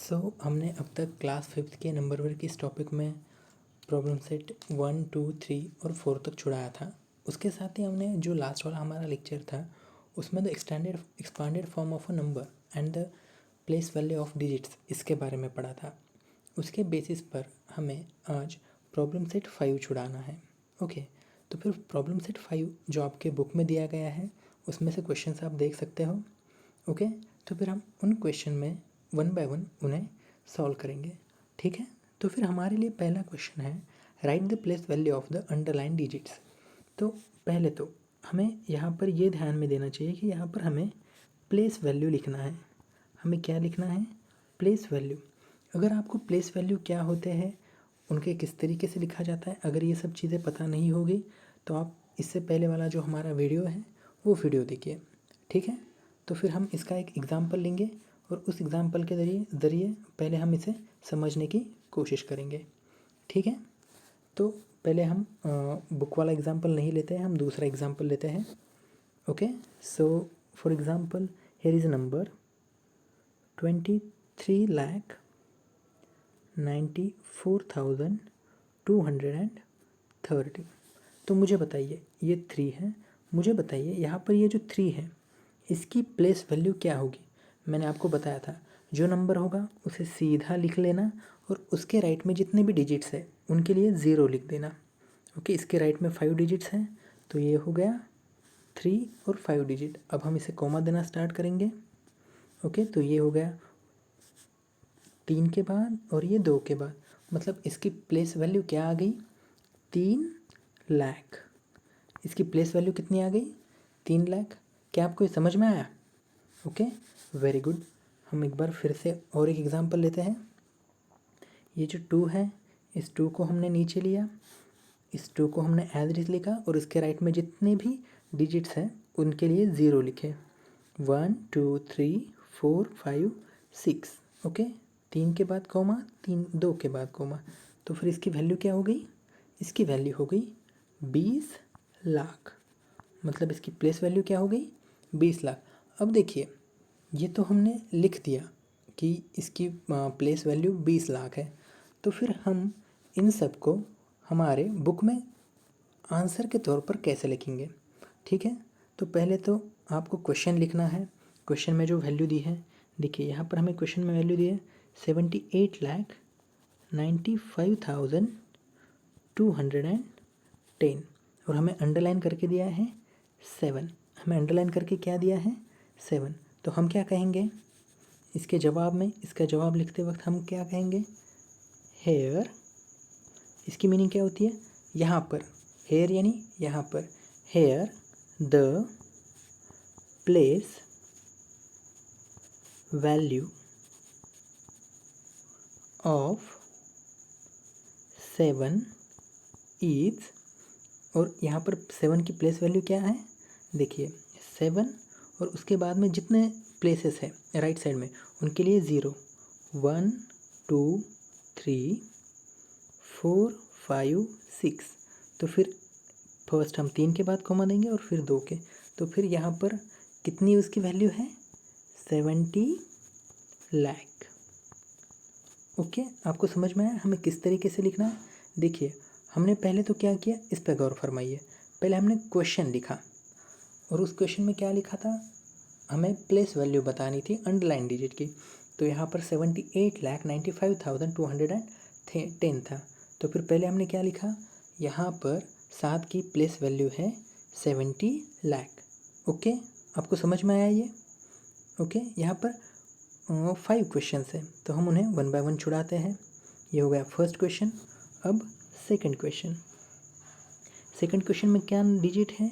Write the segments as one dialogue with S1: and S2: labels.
S1: हमने अब तक क्लास 5th के नंबर वर्ग के इस टॉपिक में प्रॉब्लम सेट 1, 2, 3 और 4 तक छुड़ाया था। उसके साथ ही हमने जो लास्ट वाला हमारा लेक्चर था उसमें the expanded form of a number and the place value of digits इसके बारे में पढ़ा था। उसके बेसिस पर हमें आज प्रॉब्लम सेट 5 छुड़ाना है। ओके, तो फिर प्रॉब्लम सेट 5 जो आपके बुक में दिया गया है उसमें से क्वेश्चंस आप देख सकते हो। ओके, तो फिर हम उन क्वेश्चन में वन बाय वन उन्हें सॉल्व करेंगे। ठीक है, तो फिर हमारे लिए पहला क्वेश्चन है right the place value of the underline digits. तो पहले तो हमें यहाँ पर ये ध्यान में देना चाहिए कि यहाँ पर हमें प्लेस वैल्यू लिखना है। हमें क्या लिखना है? Place value. अगर आपको प्लेस वैल्यू क्या होते हैं, उनके किस तरीके से लिखा जाता है, अगर ये सब चीज़ें पता नहीं होगी तो आप इससे पहले वाला जो हमारा वीडियो है वो वीडियो देखिए। ठीक है, तो फिर हम इसका एक एग्ज़ाम्पल लेंगे और उस एग्ज़ाम्पल के ज़रिए पहले हम इसे समझने की कोशिश करेंगे। ठीक है, तो पहले हम बुक वाला एग्ज़ाम्पल नहीं लेते हैं, हम दूसरा एग्ज़ाम्पल लेते हैं। Okay, so for example here is a number 23,94,230। तो मुझे बताइए ये 3 है, मुझे बताइए यहाँ पर ये जो 3 है इसकी प्लेस वैल्यू क्या होगी। मैंने आपको बताया था जो नंबर होगा उसे सीधा लिख लेना और उसके राइट में जितने भी डिजिट्स है उनके लिए 0 लिख देना। ओके, इसके राइट में 5 डिजिट्स हैं तो ये हो गया 3 और 5 डिजिट। अब हम इसे कॉमा देना स्टार्ट करेंगे। ओके, तो ये हो गया 3 के बाद और ये 2 के बाद, मतलब इसकी प्लेस वैल्यू क्या आ गई? 3 लाख। इसकी प्लेस वैल्यू कितनी आ गई? 3 लाख। क्या आपको ये समझ में आया? Okay, very good. हम एक बार फिर से और एक एग्ज़ाम्पल लेते हैं। ये जो 2 है इस 2 को हमने नीचे लिया, इस 2 को हमने एज इट लिखा और इसके राइट में जितने भी डिजिट्स हैं उनके लिए 0 लिखे। 1, 2, 3, 4, 5, 6। ओके, 3 के बाद कॉमा, 2 के बाद कॉमा, तो फिर इसकी वैल्यू क्या हो गई? इसकी वैल्यू हो गई 20 लाख। मतलब इसकी प्लेस वैल्यू क्या हो गई? 20 लाख। अब देखिए ये तो हमने लिख दिया कि इसकी प्लेस वैल्यू 20 लाख है, तो फिर हम इन सब को हमारे बुक में आंसर के तौर पर कैसे लिखेंगे? ठीक है, तो पहले तो आपको क्वेश्चन लिखना है। क्वेश्चन में जो वैल्यू दी है, देखिए यहाँ पर हमें क्वेश्चन में वैल्यू दी है 78,95,210 और हमें अंडरलाइन करके दिया है 7। हमें अंडरलाइन करके क्या दिया है? 7। तो हम क्या कहेंगे इसके जवाब में? इसका जवाब लिखते वक्त हम क्या कहेंगे? हेयर। इसकी मीनिंग क्या होती है? यहाँ पर हेयर यानी यहाँ पर here the place value of 7 is, और यहाँ पर 7 की प्लेस वैल्यू क्या है? देखिए 7 और उसके बाद में जितने प्लेसेस है राइट साइड में उनके लिए 0, 1, 2, 3, 4, 5, 6। तो फिर फर्स्ट हम 3 के बाद कॉमा देंगे और फिर 2 के, तो फिर यहाँ पर कितनी उसकी वैल्यू है? 70 लाख। ओके, आपको समझ में आया हमें किस तरीके से लिखना है? देखिए हमने पहले तो क्या किया, इस पर गौर फरमाइए। पहले हमने क्वेश्चन लिखा और उस क्वेश्चन में क्या लिखा था? हमें प्लेस वैल्यू बतानी थी अंडरलाइन डिजिट की। तो यहाँ पर 78,95,210 था। तो फिर पहले हमने क्या लिखा? यहाँ पर 7 की प्लेस वैल्यू है 70 लाख। ओके, आपको समझ में आया ये? ओके, यहाँ पर 5 क्वेश्चन हैं तो हम उन्हें वन बाय वन छुड़ाते हैं। ये हो गया फर्स्ट क्वेश्चन। अब सेकंड क्वेश्चन। सेकंड क्वेश्चन में क्या डिजिट है?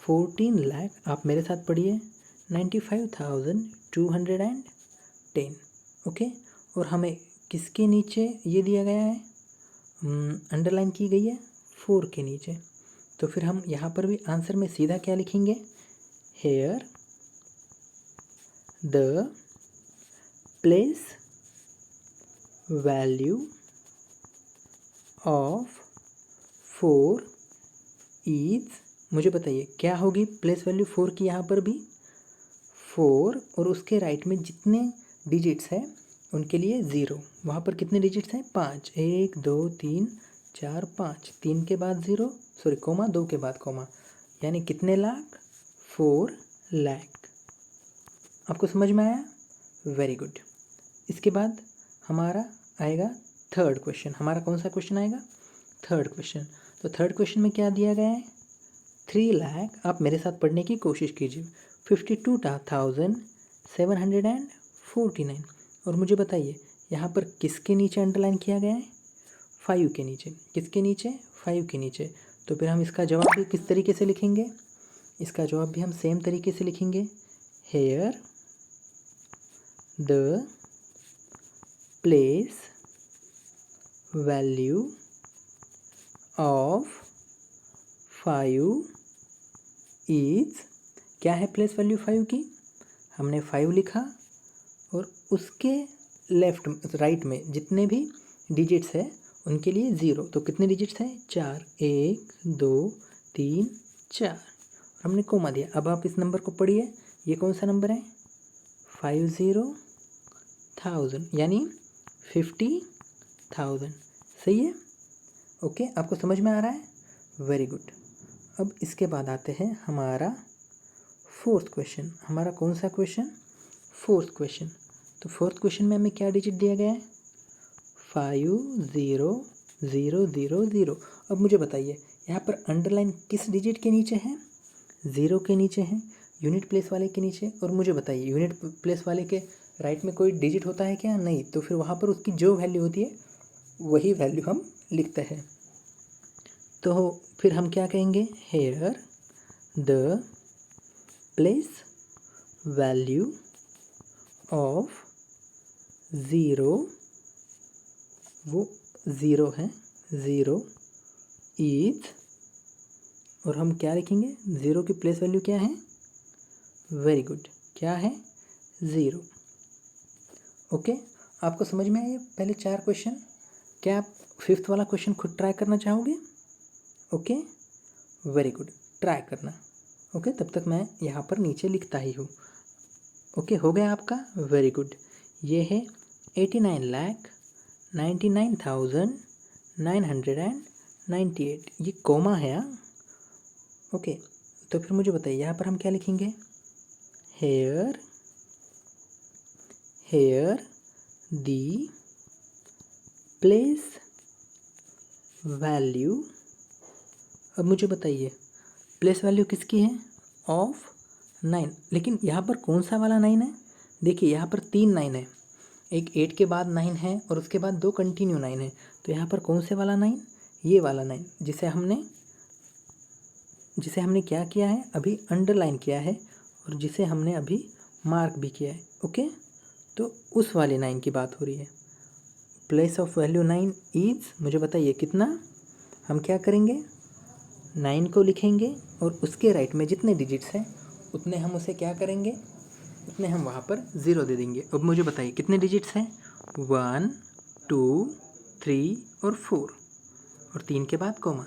S1: 14 लाख। आप मेरे साथ पढ़िए 95,210। ओके, और हमें किसके नीचे ये दिया गया है? अंडरलाइन की गई है 4 के नीचे। तो फिर हम यहाँ पर भी आंसर में सीधा क्या लिखेंगे? Here the place value of 4 is, मुझे बताइए क्या होगी प्लेस वैल्यू 4 की? यहाँ पर भी 4 और उसके राइट में जितने डिजिट्स है उनके लिए 0। वहाँ पर कितने डिजिट्स हैं? 5। 1 2 3 4 5। 3 के बाद 0, सॉरी कोमा, 2 के बाद कोमा, यानी कितने लाख? 4 लाख। आपको समझ में आया? Very good. इसके बाद हमारा आएगा थर्ड क्वेश्चन। हमारा कौन सा क्वेश्चन आएगा? Third question. तो थर्ड क्वेश्चन में क्या दिया गया है? 3 लाख, आप मेरे साथ पढ़ने की कोशिश कीजिए, 52,749। और मुझे बताइए यहाँ पर किसके नीचे अंडरलाइन किया गया है? 5 के नीचे। किसके नीचे? 5 के नीचे। तो फिर हम इसका जवाब भी किस तरीके से लिखेंगे? इसका जवाब भी हम सेम तरीके से लिखेंगे, here the place value of 5 is, क्या है प्लेस वैल्यू 5 की? हमने 5 लिखा और उसके लेफ्ट राइट में जितने भी डिजिट्स है उनके लिए 0। तो कितने डिजिट्स हैं? 4। 1 2 3 4। हमने कोमा दिया। अब आप इस नंबर को पढ़िए, ये कौन सा नंबर है? 50,000, यानी 50,000। सही है? ओके, आपको समझ में आ रहा है? Very good. अब इसके बाद आते हैं हमारा फोर्थ क्वेश्चन। हमारा कौन सा क्वेश्चन? Fourth question. तो फोर्थ क्वेश्चन में हमें क्या डिजिट दिया गया है? 50,000। अब मुझे बताइए यहाँ पर अंडरलाइन किस डिजिट के नीचे है? 0 के नीचे है, यूनिट प्लेस वाले के नीचे। और मुझे बताइए यूनिट प्लेस वाले के राइट में कोई डिजिट होता है क्या? नहीं। तो फिर वहाँ पर उसकी जो वैल्यू होती है वही वैल्यू हम लिखते हैं। तो फिर हम क्या कहेंगे? Here the place value of 0, वो 0 है, 0 इज, और हम क्या लिखेंगे? 0 की प्लेस वैल्यू क्या है? वेरी गुड, क्या है? 0। ओके, आपको समझ में आए पहले 4 क्वेश्चन? क्या आप फिफ्थ वाला क्वेश्चन खुद ट्राई करना चाहोगे? ओके, वेरी गुड, ट्राई करना। ओके, तब तक मैं यहाँ पर नीचे लिखता ही हूँ। ओके, हो गया आपका? Very good. ये है 89,99,998। ये कोमा है। ओके, तो फिर मुझे बताइए यहाँ पर हम क्या लिखेंगे? Here the place value. अब मुझे बताइए प्लेस वैल्यू किसकी है? ऑफ 9। लेकिन यहाँ पर कौन सा वाला 9 है? देखिए यहाँ पर 3 9 है, एक 8 के बाद 9 है और उसके बाद 2 कंटिन्यू 9 है। तो यहाँ पर कौन से वाला 9? ये वाला 9, जिसे हमने क्या किया है? अभी अंडरलाइन किया है और जिसे हमने अभी मार्क भी किया है। ओके, तो उस वाले 9 की बात हो रही है। प्लेस ऑफ वैल्यू 9 इज, मुझे बताइए कितना? हम क्या करेंगे? 9 को लिखेंगे और उसके राइट में जितने डिजिट्स हैं उतने हम उसे क्या करेंगे? उतने हम वहाँ पर 0 दे देंगे। अब मुझे बताइए कितने डिजिट्स हैं? 1 2 3 और 4, और 3 के बाद कोमा।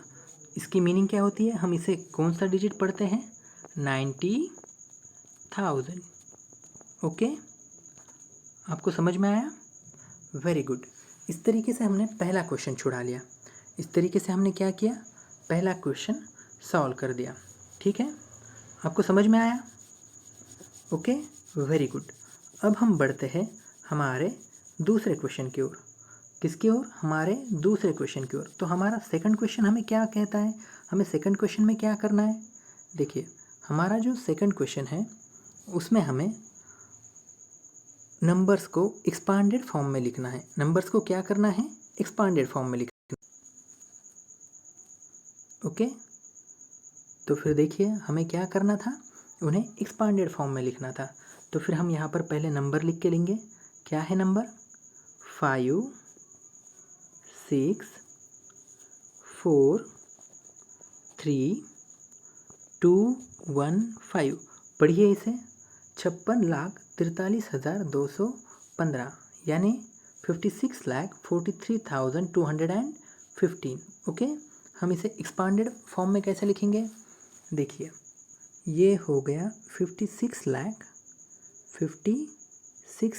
S1: इसकी मीनिंग क्या होती है? हम इसे कौन सा डिजिट पढ़ते हैं? 90,000। ओके, आपको समझ में आया? Very good. इस तरीके से हमने पहला क्वेश्चन छुड़ा लिया। इस तरीके से हमने क्या किया? पहला क्वेश्चन सॉल्व कर दिया। ठीक है, आपको समझ में आया? Okay, very good. अब हम बढ़ते हैं हमारे दूसरे क्वेश्चन की ओर। किसकी ओर? हमारे दूसरे क्वेश्चन की ओर। तो हमारा सेकंड क्वेश्चन हमें क्या कहता है? हमें सेकंड क्वेश्चन में क्या करना है? देखिए हमारा जो सेकंड क्वेश्चन है उसमें हमें नंबर्स को एक्सपांडेड फॉर्म में लिखना है। नंबर्स को क्या करना है? एक्सपांडेड फॉर्म में लिखना। ओके, तो फिर देखिए हमें क्या करना था? उन्हें एक्सपांडेड फॉर्म में लिखना था। तो फिर हम यहाँ पर पहले नंबर लिख के लेंगे। क्या है नंबर? 5 6 4 3 2 1 5। पढ़िए इसे, 56,43,215, यानी 56,43,215। ओके, हम इसे एक्सपांडेड फॉर्म में कैसे लिखेंगे? देखिए ये हो गया 56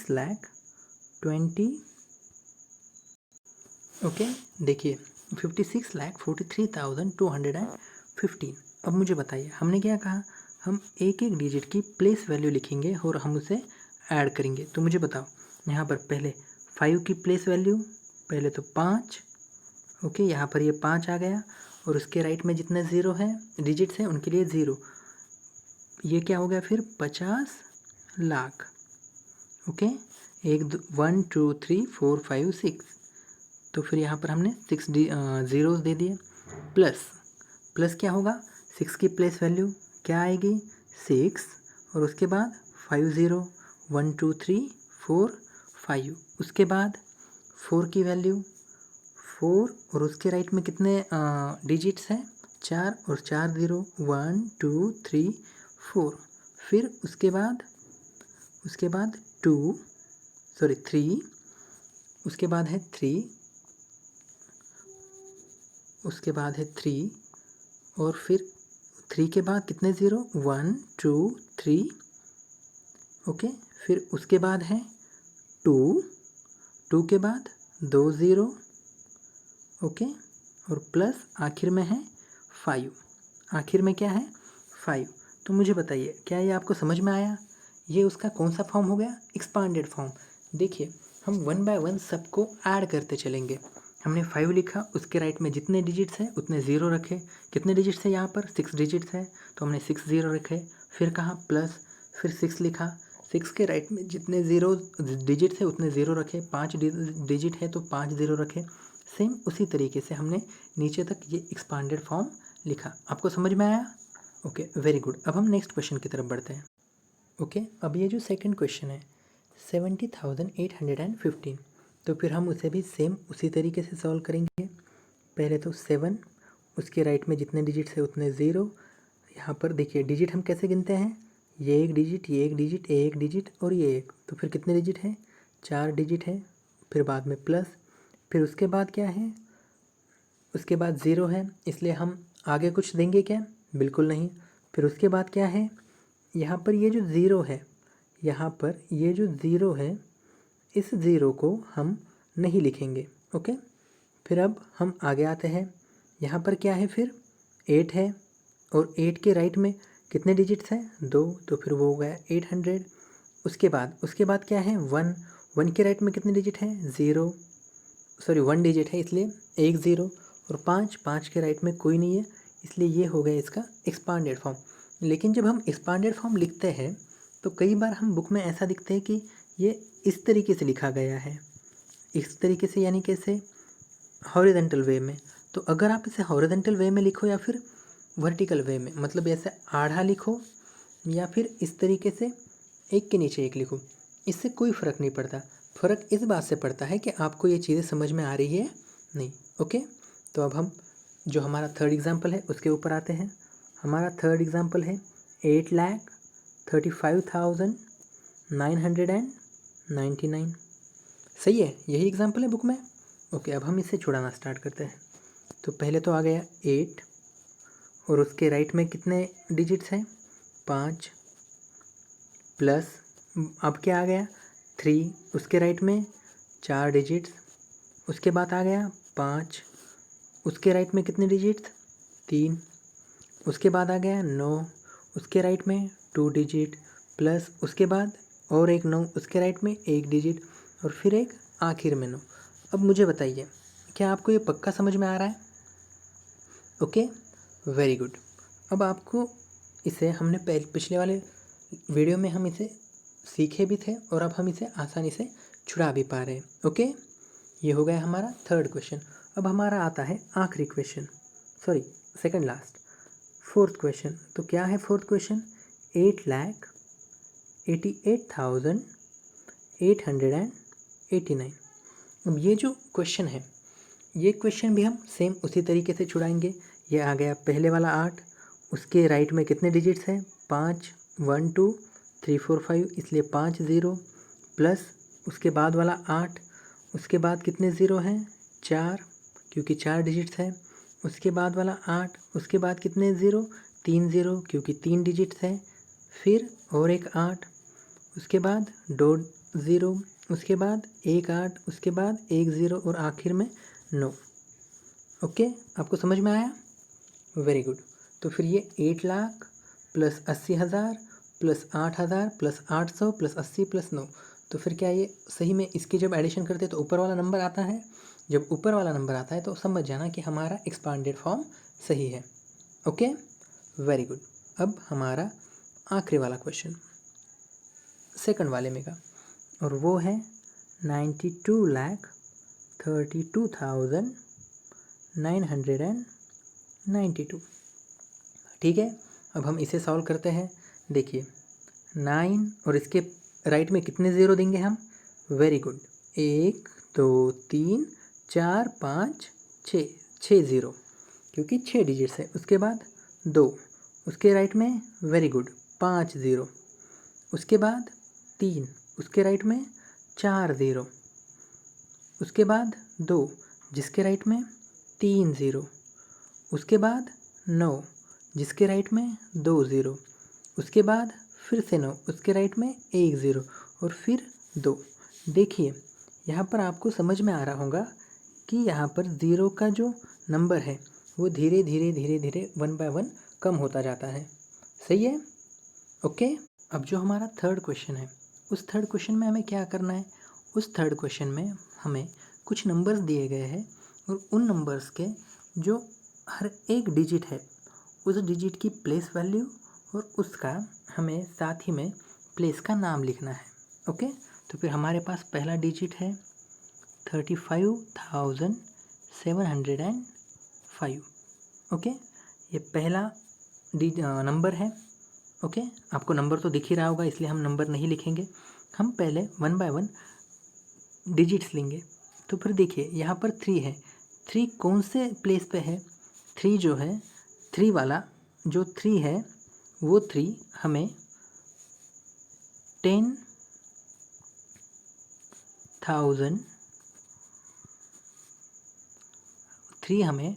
S1: लाख 20। ओके, देखिए 56,43,215। अब मुझे बताइए हमने क्या कहा, हम एक एक डिजिट की प्लेस वैल्यू लिखेंगे और हम उसे ऐड करेंगे। तो मुझे बताओ यहाँ पर पहले 5 की प्लेस वैल्यू, पहले तो 5। ओके, यहाँ पर ये 5 आ गया और उसके राइट में जितने ज़ीरो हैं डिजिट्स हैं उनके लिए 0। ये क्या हो गया फिर 50 लाख। ओके, 1 2 3 4 5 6, तो फिर यहाँ पर हमने 6 ज़ीरोज़ दे दिए। प्लस क्या होगा, 6 की प्लेस वैल्यू क्या आएगी 6 और उसके बाद 5 ज़ीरो, 1 2 3 4 5, उसके बाद 4 की वैल्यू 4 और उसके राइट में कितने डिजिट्स हैं 4 और 4 ज़ीरो, 1 2 3 4, फिर उसके बाद 3, उसके बाद है 3, उसके बाद है 3 और फिर 3 के बाद कितने ज़ीरो 1 2 3। ओके, फिर उसके बाद है 2 के बाद 2 ज़ीरो। ओके, और प्लस आखिर में है 5। आखिर में क्या है 5। तो मुझे बताइए क्या ये आपको समझ में आया, ये उसका कौन सा फॉर्म हो गया, एक्सपांडेड फॉर्म। देखिए हम 1 बाय 1 सबको ऐड करते चलेंगे। हमने 5 लिखा, उसके राइट में जितने डिजिट्स हैं उतने ज़ीरो रखे। कितने डिजिट्स हैं यहाँ पर 6 डिजिट्स है तो हमने 6 ज़ीरो रखे। फिर कहा प्लस, फिर 6 लिखा, 6 के राइट में जितने ज़ीरो डिजिट्स है उतने ज़ीरो रखे। 5 डिजिट है तो 5 ज़ीरो रखे। सेम उसी तरीके से हमने नीचे तक ये एक्सपांडेड फॉर्म लिखा। आपको समझ में आया? Okay, very good. अब हम नेक्स्ट क्वेश्चन की तरफ बढ़ते हैं। ओके, अब ये जो सेकंड क्वेश्चन है 70,815, तो फिर हम उसे भी सेम उसी तरीके से सॉल्व करेंगे। पहले तो 7, उसके राइट में जितने डिजिट्स है उतने ज़ीरो। यहाँ पर देखिए डिजिट हम कैसे गिनते हैं, ये एक डिजिट, ये एक डिजिट, ये एक डिजिट और ये एक, तो फिर कितने डिजिट है 4 डिजिट है। फिर बाद में प्लस, फिर उसके बाद क्या है, उसके बाद ज़ीरो है, इसलिए हम आगे कुछ देंगे क्या, बिल्कुल नहीं। फिर उसके बाद क्या है, यहाँ पर ये जो ज़ीरो है, यहाँ पर ये जो ज़ीरो है इस ज़ीरो को हम नहीं लिखेंगे। ओके, फिर अब हम आगे आते हैं। यहाँ पर क्या है फिर 8 है और 8 के राइट में कितने डिजिट्स हैं 2, तो फिर वो हो गया 800। उसके बाद क्या है 1 के राइट में कितने डिजिट हैं 0, सॉरी 1 डिजिट है इसलिए 1 ज़ीरो, और 5 के राइट में कोई नहीं है इसलिए ये हो गया इसका एक्सपांडेड फॉर्म। लेकिन जब हम एक्सपांडेड फॉर्म लिखते हैं तो कई बार हम बुक में ऐसा दिखते हैं कि ये इस तरीके से लिखा गया है, इस तरीके से, यानी कैसे, हॉरिजेंटल वे में। तो अगर आप इसे हॉरिजेंटल वे में लिखो या फिर वर्टिकल वे में, मतलब ऐसे आधा लिखो या फिर इस तरीके से एक के नीचे एक लिखो, इससे कोई फ़र्क नहीं पड़ता। फ़र्क इस बात से पड़ता है कि आपको ये चीज़ें समझ में आ रही है नहीं। ओके, तो अब हम जो हमारा थर्ड एग्जाम्पल है उसके ऊपर आते हैं। हमारा थर्ड एग्जाम्पल है 8,35,999। सही है, यही एग्जाम्पल है बुक में। ओके, अब हम इसे छुड़ाना स्टार्ट करते हैं। तो पहले तो आ गया 8 और उसके राइट में कितने डिजिट्स हैं 5, प्लस अब क्या आ गया 3, उसके राइट में 4 डिजिट्स, उसके बाद आ गया 5, उसके राइट में कितने डिजिट्स 3, उसके बाद आ गया 9, उसके राइट में 2 डिजिट, प्लस उसके बाद और एक 9, उसके राइट में 1 डिजिट, और फिर एक आखिर में 9। अब मुझे बताइए क्या आपको ये पक्का समझ में आ रहा है? Okay, very good. अब आपको इसे हमने पिछले वाले वीडियो में हम इसे सीखे भी थे और अब हम इसे आसानी से छुड़ा भी पा रहे हैं। ओके, ये हो गया हमारा थर्ड क्वेश्चन। अब हमारा आता है आखिरी question, sorry second last, fourth question. तो क्या है फोर्थ क्वेश्चन, 8,88,889। अब ये जो क्वेश्चन है, ये क्वेश्चन भी हम सेम उसी तरीके से छुड़ाएंगे। ये आ गया पहले वाला 8, उसके राइट में कितने डिजिट्स हैं 5, 1 2 3 4 5, इसलिए 5 ज़ीरो, प्लस उसके बाद वाला 8, उसके बाद कितने ज़ीरो हैं 4, क्योंकि 4 डिजिट्स हैं, उसके बाद वाला 8, उसके बाद कितने ज़ीरो 3 ज़ीरो, क्योंकि 3 डिजिट्स हैं, फिर और एक 8, उसके बाद 2 ज़ीरो, उसके बाद 1 8, उसके बाद 1 0 और आखिर में 9। ओके, आपको समझ में आया? Very good. तो फिर ये 8 lakh plus 80,000 plus 8,000 plus 800 plus 80 plus 9। तो फिर क्या ये सही में इसकी जब एडिशन करते हैं तो ऊपर वाला नंबर आता है? जब ऊपर वाला नंबर आता है तो समझ जाना कि हमारा एक्सपांडेड फॉर्म सही है। Okay, very good. अब हमारा आखिरी वाला क्वेश्चन सेकंड वाले में का, और वो है 92,32,992। ठीक है, अब हम इसे सॉल्व करते हैं। देखिए 9 और इसके राइट में कितने ज़ीरो देंगे हम? वेरी गुड, 1 2 3 4 5 6, 6 ज़ीरो, क्योंकि 6 डिजिट्स है। उसके बाद 2, उसके राइट में वेरी गुड 5 ज़ीरो, उसके बाद 3, उसके राइट में 4 ज़ीरो, उसके बाद 2 जिसके राइट में 3 ज़ीरो, उसके बाद 9 जिसके राइट में 2 ज़ीरो, उसके बाद फिर से 9 उसके राइट में 1 ज़ीरो और फिर 2। देखिए यहाँ पर आपको समझ में आ रहा होगा कि यहाँ पर ज़ीरो का जो नंबर है वो धीरे धीरे धीरे धीरे 1 बाय 1 कम होता जाता है। सही है? ओके, अब जो हमारा थर्ड क्वेश्चन है उस थर्ड क्वेश्चन में हमें क्या करना है? उस थर्ड क्वेश्चन में हमें कुछ नंबर्स दिए गए हैं और उन नंबर्स के जो हर एक डिजिट है उस डिजिट की प्लेस वैल्यू और उसका हमें साथ ही में प्लेस का नाम लिखना है। ओके, तो फिर हमारे पास पहला डिजिट है 35,705। ओके, ये पहला नंबर है। ओके, आपको नंबर तो दिख ही रहा होगा इसलिए हम नंबर नहीं लिखेंगे, हम पहले 1 बाय 1 डिजिट्स लेंगे। तो फिर देखिए यहाँ पर 3 है, 3 कौन से प्लेस पे है? 3 जो है 3 वाला जो 3 है वो 3 हमें 10,000 3 हमें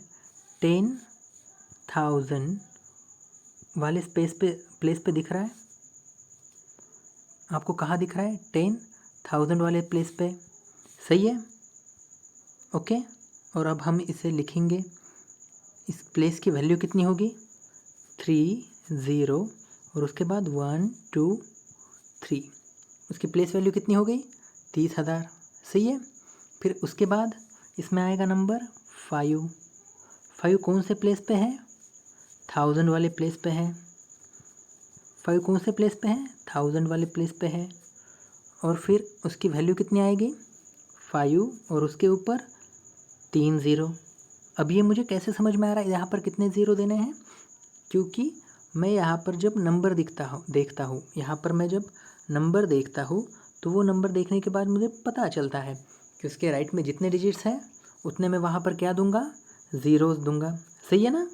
S1: 10,000 वाले प्लेस पे दिख रहा है। आपको कहाँ दिख रहा है? 10,000 वाले प्लेस पे। सही है? ओके, और अब हम इसे लिखेंगे। इस प्लेस की वैल्यू कितनी होगी? 3 0 और उसके बाद 1 2 3, उसकी प्लेस वैल्यू कितनी हो गई? 30,000। सही है? फिर उसके बाद इसमें आएगा नंबर 5। 5 कौन से प्लेस पे है? 1000 वाले प्लेस पे है। 5 कौन से प्लेस पे है? 1000 वाले प्लेस पे है। और फिर उसकी वैल्यू कितनी आएगी? 5 और उसके ऊपर 3 ज़ीरो। अब ये मुझे कैसे समझ में आ रहा है यहाँ पर कितने ज़ीरो देने हैं? क्योंकि मैं यहाँ पर जब नंबर देखता हूँ यहाँ पर मैं जब नंबर देखता हूँ तो वो नंबर देखने के बाद मुझे पता चलता है कि उसके राइट में जितने डिजिट्स हैं उतने में वहाँ पर क्या दूंगा? ज़ीरोज़ दूंगा। सही है ना?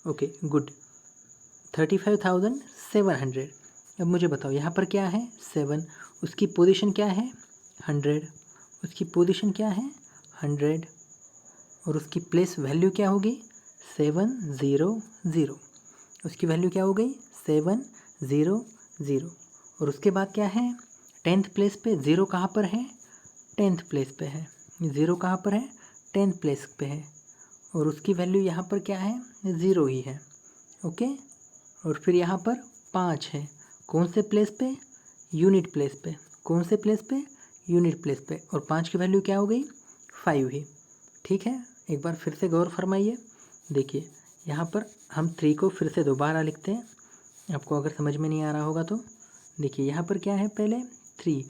S1: Okay good. 35,700। अब मुझे बताओ यहाँ पर क्या है? 7, उसकी पोजीशन क्या है? 100, उसकी पोजीशन क्या है? 100, और उसकी प्लेस वैल्यू क्या होगी? 700, उसकी वैल्यू क्या हो गई? 700। और उसके बाद क्या है? 10th प्लेस पे ज़ीरो कहाँ पर है? 10th प्लेस पे है। ज़ीरो कहाँ पर है? 10th प्लेस पे है, और उसकी वैल्यू यहाँ पर क्या है? 0 ही है। ओके, और फिर यहाँ पर 5 है। कौन से प्लेस पे? यूनिट प्लेस पे। कौन से प्लेस पे? यूनिट प्लेस पे। और 5 की वैल्यू क्या हो गई? 5 ही। ठीक है, एक बार फिर से गौर फरमाइए। देखिए यहाँ पर हम 3 को फिर से दोबारा लिखते हैं, आपको अगर समझ में नहीं आ रहा होगा तो। देखिए यहाँ पर क्या है? पहले 3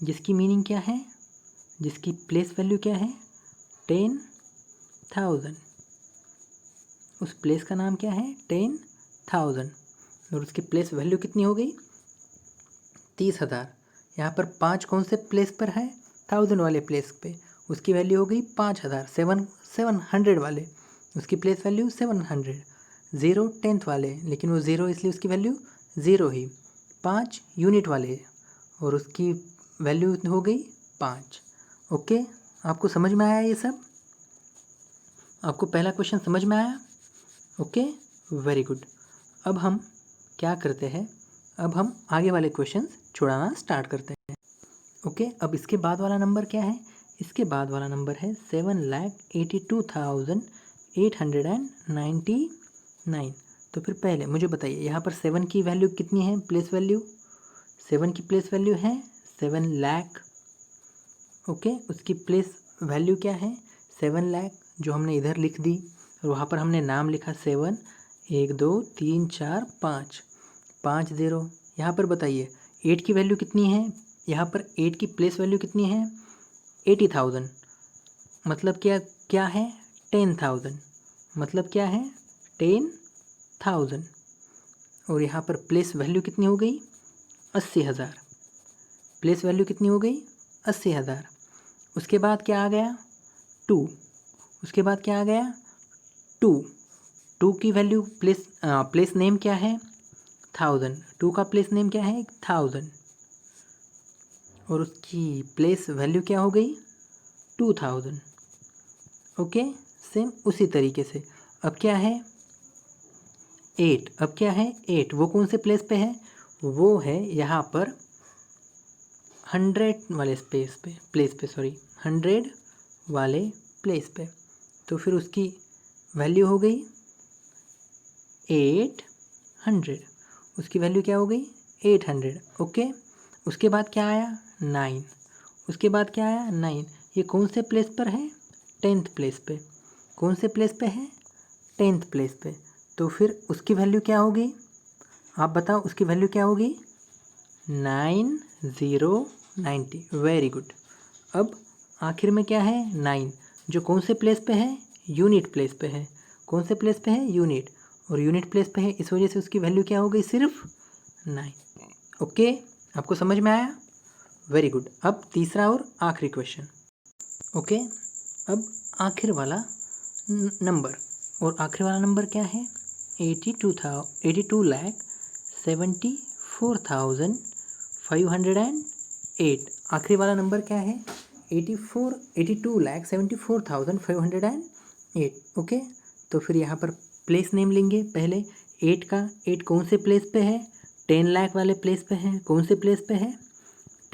S1: जिसकी मीनिंग क्या है? जिसकी प्लेस वैल्यू क्या है? 10,000। उस प्लेस का नाम क्या है? 10,000। और उसकी प्लेस वैल्यू कितनी हो गई? 30,000। यहाँ पर 5 कौन से प्लेस पर है? 1000 वाले प्लेस पे। उसकी वैल्यू हो गई 5,000। 700 वाले, उसकी प्लेस वैल्यू 700। 0 10th वाले, लेकिन वो 0 इसलिए उसकी वैल्यू 0 ही। 5 यूनिट वाले और उसकी वैल्यू हो गई 5। ओके, आपको समझ में आया ये सब? आपको पहला क्वेश्चन समझ में आया? Okay, very good. अब हम क्या करते हैं? अब हम आगे वाले क्वेश्चंस छुड़ाना स्टार्ट करते हैं। ओके, अब इसके बाद वाला नंबर क्या है? इसके बाद वाला नंबर है 7,82,899। तो फिर पहले मुझे बताइए यहाँ पर 7 की वैल्यू कितनी है? प्लेस वैल्यू 7 की प्लेस वैल्यू है 7 लाख। ओके, उसकी प्लेस वैल्यू क्या है? 7 लाख, जो हमने इधर लिख दी और वहाँ पर हमने नाम लिखा 7, 1 2 3 4 5, 5 0। यहाँ पर बताइए 8 की वैल्यू कितनी है? यहाँ पर 8 की प्लेस वैल्यू कितनी है? 80,000। मतलब क्या है? 10,000। मतलब क्या है? 10,000। और यहाँ पर प्लेस वैल्यू कितनी हो गई? 80,000। प्लेस वैल्यू कितनी हो गई? 80,000। उसके बाद क्या आ गया? 2। उसके बाद क्या आ गया? 2। 2 की वैल्यू प्लेस नेम क्या है? 1000। 2 का प्लेस नेम क्या है? 1000। और उसकी प्लेस वैल्यू क्या हो गई? 2000। ओके, सेम उसी तरीके से अब क्या है? 8। अब क्या है? 8 वो कौन से प्लेस पे है? वो है यहाँ पर 100 वाले प्लेस पे 100 वाले प्लेस पे। तो फिर उसकी वैल्यू हो गई 800। उसकी वैल्यू क्या हो गई? 800। ओके, उसके बाद क्या आया? 9। उसके बाद क्या आया? 9। ये कौन से प्लेस पर है? 10th प्लेस पे। कौन से प्लेस पे है? 10th प्लेस पे। तो फिर उसकी वैल्यू क्या होगी? आप बताओ उसकी वैल्यू क्या होगी? 9090। Very good. अब आखिर में क्या है? 9, जो कौन से प्लेस पे है? यूनिट प्लेस पे है। कौन से प्लेस पे है? यूनिट। और यूनिट प्लेस पे है, इस वजह से उसकी वैल्यू क्या हो गई? सिर्फ 9। ओके, आपको समझ में आया? Very good. अब तीसरा और आखिरी क्वेश्चन। ओके, अब आखिर वाला नंबर, और आखिर वाला नंबर क्या है? 82,74,508। आखिरी वाला नंबर क्या है? 82,74,508। ओके, तो फिर यहाँ पर प्लेस नेम लेंगे पहले 8 का। 8 कौन से प्लेस पे है? 10 लाख वाले प्लेस पे है। कौन से प्लेस पे है?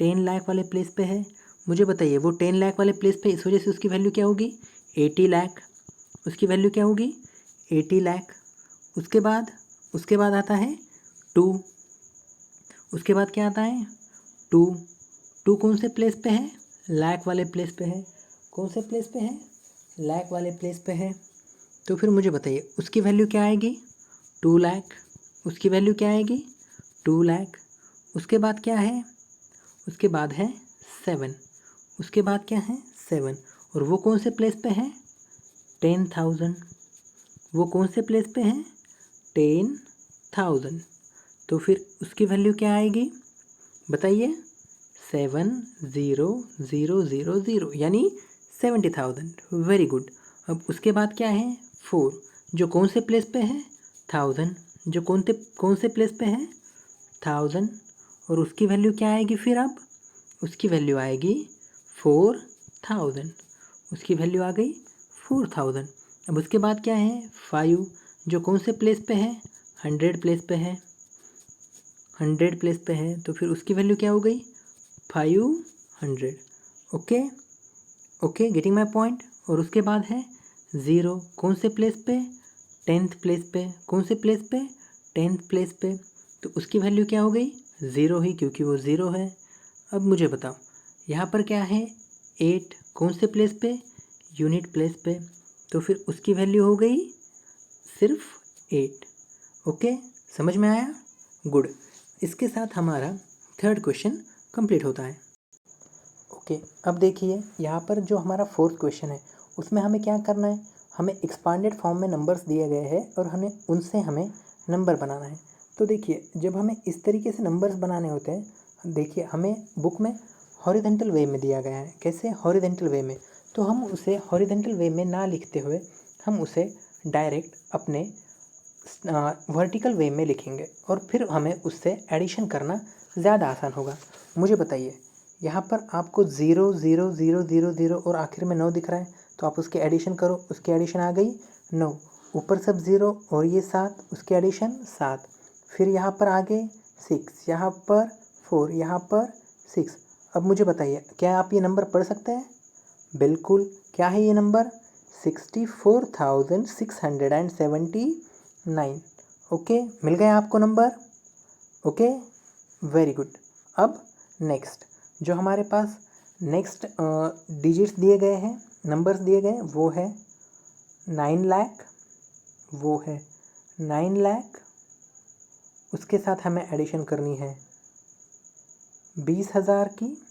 S1: 10 लाख वाले प्लेस पे है। मुझे बताइए वो 10 लाख वाले प्लेस पे, इस वजह से उसकी वैल्यू क्या होगी? 80 लाख। उसकी वैल्यू क्या होगी? 80 लाख। उसके बाद आता है 2। उसके बाद क्या आता है? 2। 2 कौन से प्लेस पे है? लाख वाले प्लेस पे है। कौन से प्लेस पे है? लाख वाले प्लेस पे है। तो फिर मुझे बताइए उसकी वैल्यू क्या आएगी? 2 लाख। उसकी वैल्यू क्या आएगी? 2 लाख। उसके बाद क्या है? उसके बाद है 7। उसके बाद क्या है? 7। और वो कौन से प्लेस पे है? 10,000। वो कौन से प्लेस पे है? 10,000। तो फिर उसकी वैल्यू क्या आएगी? बताइए। 70,000, यानी 70,000। Very good. अब उसके बाद क्या है? 4, जो कौन से प्लेस पे है? 1000। जो कौन से प्लेस पे है? 1000। और उसकी वैल्यू क्या आएगी फिर? अब उसकी वैल्यू आएगी 4000। उसकी वैल्यू आ गई 4000। अब उसके बाद क्या है? 5, जो कौन से प्लेस पे है? 100 प्लेस पे है। 100 प्लेस पे है, तो फिर उसकी वैल्यू क्या हो गई? 500। Okay okay, getting my point. और उसके बाद है 0, कौन से प्लेस पे? 10th प्लेस पे। कौन से प्लेस पे? 10th प्लेस पे। तो उसकी वैल्यू क्या हो गई? 0 ही, क्योंकि वो 0 है। अब मुझे बताओ यहाँ पर क्या है? 8, कौन से प्लेस पे? यूनिट प्लेस पे। तो फिर उसकी वैल्यू हो गई सिर्फ 8। ओके, समझ में आया? गुड। इसके साथ हमारा थर्ड क्वेश्चन कंप्लीट होता है। ओके, अब देखिए यहाँ पर जो हमारा फोर्थ क्वेश्चन है उसमें हमें क्या करना है? हमें एक्सपांडेड फॉर्म में नंबर्स दिए गए हैं और हमें नंबर बनाना है। तो देखिए जब हमें इस तरीके से नंबर्स बनाने होते हैं, देखिए हमें बुक में हॉरिजेंटल वे में दिया गया है। कैसे? हॉरिजेंटल वे में। तो हम उसे हॉरिजेंटल वे में ना लिखते हुए हम उसे डायरेक्ट अपने वर्टिकल वे में लिखेंगे और फिर हमें उससे एडिशन करना ज़्यादा आसान होगा। मुझे बताइए यहाँ पर आपको 0 0 0 0 0 और आखिर में 9 दिख रहा है, तो आप उसके एडिशन करो। उसकी एडिशन आ गई 9, ऊपर सब 0 और ये 7, उसके एडिशन 7। फिर यहाँ पर आगे 6, यहाँ पर 4, यहाँ पर 6। अब मुझे बताइए, क्या आप ये नंबर पढ़ सकते हैं? बिल्कुल। क्या है ये नंबर? 64,679। ओके, मिल गया आपको नंबर? Okay, very good. अब नेक्स्ट जो हमारे पास नेक्स्ट डिजिट्स दिए गए हैं, नंबर्स दिए गए हैं, वो है 9 लाख, वो है 9 लाख। उसके साथ हमें एडिशन करनी है 20,000 की।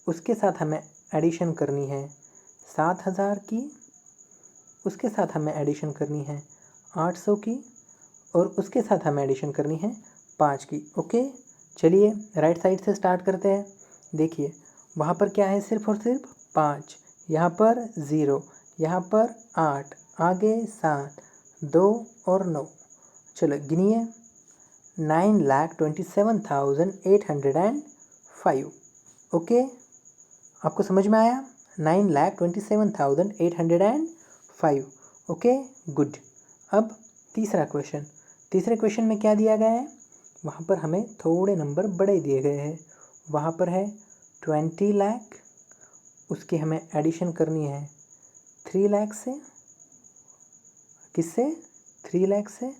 S1: उसके साथ हमें एडिशन करनी है 7,000 की। उसके साथ हमें एडिशन करनी है 800 की। और उसके साथ हमें एडिशन करनी है 5 की। ओके, चलिए राइट साइड से स्टार्ट करते हैं। देखिए वहाँ पर क्या है, सिर्फ और सिर्फ 5, यहाँ पर 0, यहाँ पर 8, आगे 7, 2 और 9। चलो गिनिए, 9,27,805। ओके, आपको समझ में आया? 9,27,805। Okay, good. अब तीसरा क्वेश्चन, तीसरे क्वेश्चन में क्या दिया गया है? वहाँ पर हमें थोड़े नंबर बड़े दिए गए हैं। वहाँ पर है 20 लाख, उसकी हमें एडिशन करनी है 3 लाख से। किससे? 3 लाख से।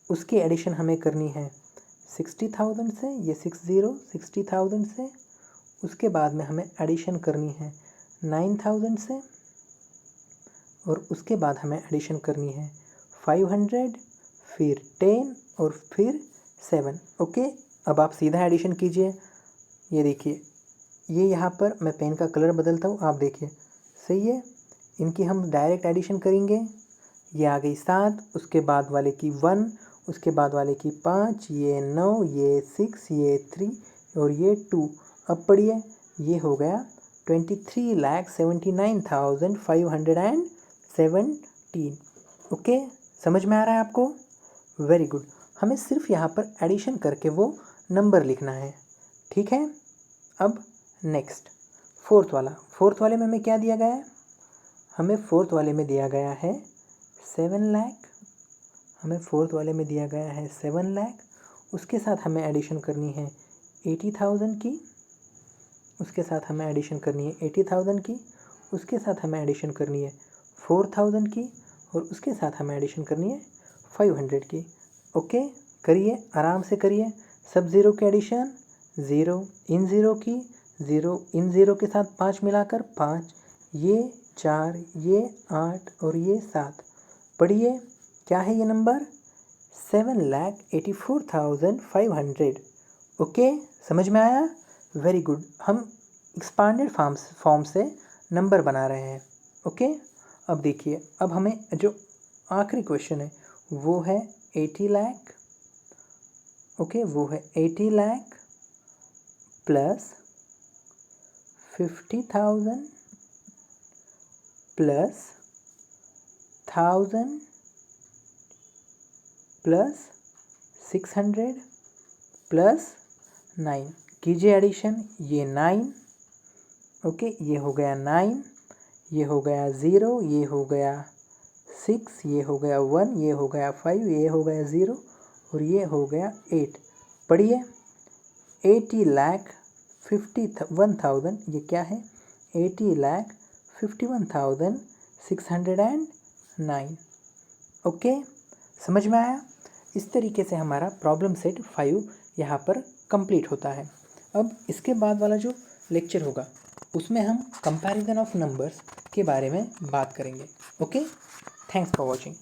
S1: उसकी एडिशन हमें करनी है 60,000 से, ये 60,000 से। उसके बाद में हमें एडिशन करनी है 9,000 से। और उसके बाद हमें एडिशन करनी है 500, फिर 10 और फिर 7। ओके, अब आप सीधा एडिशन कीजिए। ये देखिए, ये यहाँ पर मैं पेन का कलर बदलता हूँ, आप देखिए, सही है। इनकी हम डायरेक्ट एडिशन करेंगे। ये आ गई 7, उसके बाद वाले की 1, उसके बाद वाले की 5, ये 9, ये 6, ये 3 और ये 2। अब पढ़िए, ये हो गया 23,79,517। ओके, समझ में आ रहा है आपको? Very good. हमें सिर्फ यहाँ पर एडिशन करके वो नंबर लिखना है, ठीक है। अब नेक्स्ट फोर्थ वाला, फोर्थ वाले में हमें क्या दिया गया है? हमें फोर्थ वाले में दिया गया है 7 लाख। हमें फोर्थ वाले में दिया गया है 7 लाख। उसके साथ हमें एडिशन करनी है 80,000 की। उसके साथ हमें एडिशन करनी है 80,000 की। उसके साथ हमें एडिशन करनी है 4,000 की। और उसके साथ हमें एडिशन करनी है 500 की। ओके, करिए, आराम से करिए। सब ज़ीरो के एडिशन, 0 इन 0 की, 0 इन 0 के साथ 5 मिलाकर 5, ये 4, ये 8 और ये 7। पढ़िए, क्या है ये नंबर? 7,84,500। ओके, समझ में आया? Very good. हम एक्सपांडेड फॉर्म से नंबर बना रहे हैं। ओके, अब देखिए, अब हमें जो आखिरी क्वेश्चन है वो है 80 लाख। ओके, वो है 80 lakh plus 50,000 plus 1,000 plus 600 plus 9। कीजिए एडिशन, ये 9। ओके, ये हो गया 9, ये हो गया 0, ये हो गया 6, ये हो गया 1, ये हो गया 5, ये हो गया 0 और ये हो गया 8। पढ़िए, 80,51,000, ये क्या है? 80,51,609। ओके, समझ में आया? इस तरीके से हमारा प्रॉब्लम सेट 5 यहाँ पर कंप्लीट होता है। अब इसके बाद वाला जो लेक्चर होगा उसमें हम कंपैरिजन ऑफ नंबर्स के बारे में बात करेंगे। Okay, thanks for watching.